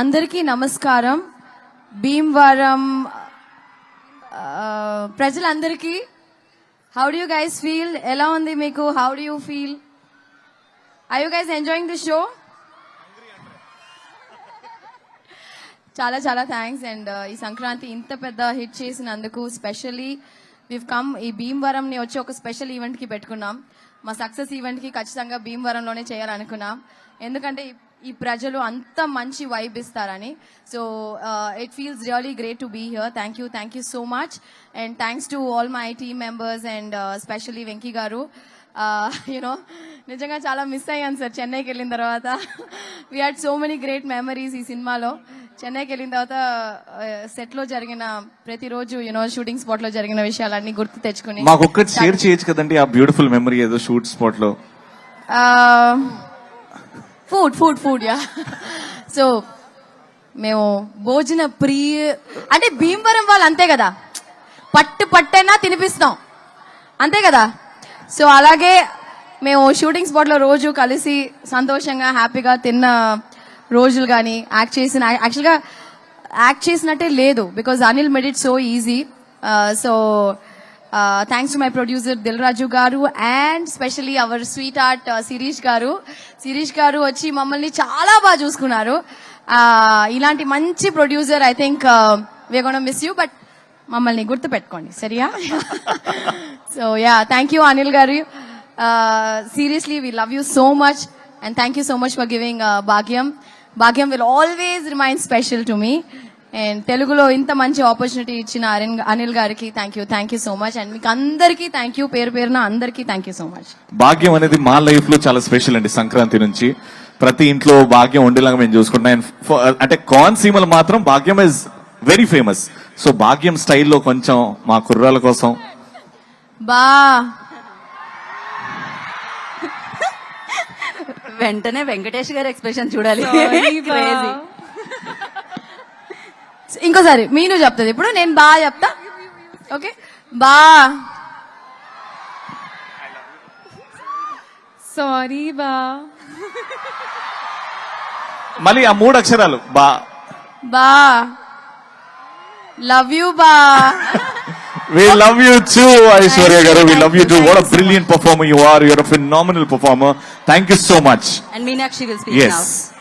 అందరికీ నమస్కారం. భీమవరం ప్రజలందరికీ how do you guys feel? ఎలా ఉంది మీకు? How do you feel? Are you guys enjoying the show? చాలా చాలా థ్యాంక్స్. అండ్ ఈ సంక్రాంతి ఇంత పెద్ద హిట్ చేసినందుకు స్పెషల్లీ వివ్ కమ్ ఈ భీమవరంని వచ్చి ఒక స్పెషల్ ఈవెంట్కి పెట్టుకున్నాం. మా సక్సెస్ ఈవెంట్కి ఖచ్చితంగా భీమవరంలోనే చేయాలనుకున్నాం, ఎందుకంటే ఈ ప్రజలు అంత మంచి వైబ్ ఇస్తారని. So it feels really great to be here. Thank you so much. And thanks to all my team members and specially Venky garu. You know నిజంగా చాలా మిస్ అయ్యాను సార్ చెన్నైకి వెళ్ళిన తర్వాత. We had so many great memories ఈ సినిమాలో. చెన్నైకి వెళ్ళిన తర్వాత సెట్లో జరిగిన ప్రతిరోజు షూటింగ్ స్పాట్ లో జరిగిన విషయాలన్నీ గుర్తు తెచ్చుకుని మాకు ఒక్కటి షేర్ చేయొచ్చు కదండి ఆ బ్యూటిఫుల్ మెమరీ ఏదో షూట్ స్పాట్ లో. Food yeah. సో మేము భోజన అంటే భీమవరం వాళ్ళు అంతే కదా, పట్టైనా తినిపిస్తాం అంతే కదా. సో అలాగే మేము షూటింగ్ స్పాట్ లో రోజు కలిసి సంతోషంగా హ్యాపీగా తిన్న రోజులు కానీ యాక్చువల్గా యాక్ట్ చేసినట్టే లేదు, because Anil made it so easy. So thanks to my producer Dil Raju గారు and specially our sweet art Shirish గారు వచ్చి మమ్మల్ని చాలా బాగా చూసుకున్నారు. ఇలాంటి మంచి producer I think we are gonna miss you, but మమ్మల్ని గుర్తు పెట్టుకోండి సరియా. So yeah, thank you Anil గారు. Seriously we love you so much and thank you so much for giving Bhagyam will always remain special to me. And తెలుగులో ఇంత మంచి opportunity ఇచ్చిన అనిల్ గారికి thank you so much. And మీకు అందరికీ థ్యాంక్ యూ, పేరున అందరికీ థ్యాంక్ యూ సో మచ్. భాగ్యం అనేది మా లైఫ్ లో చాలా స్పెషల్ అండి. సంక్రాంతి నుంచి ప్రతి ఇంట్లో భాగ్యం ఉండేలాగా మేము చూసుకుంటాం. అంటే కోనసీమలో మాత్రం భాగ్యం ఇస్ వెరీ ఫేమస్. సో భాగ్యం స్టైల్లో కొంచెం మా కుర్రాల కోసం వెంటనే వెంకటేష్ గారి ఎక్స్ప్రెషన్ చూడాలి. ఇంకోసారి మీను చెప్తుంది, ఇప్పుడు నేను బాగా చెప్తా. ఓకే, సారీ మళ్ళీ ఆ 3 అక్షరాలు love you We love you too, Aishwarya garu. We love you too. What a brilliant performer you are. You're a phenomenal performer. Thank you so much. And Meenakshi will speak now. Yes.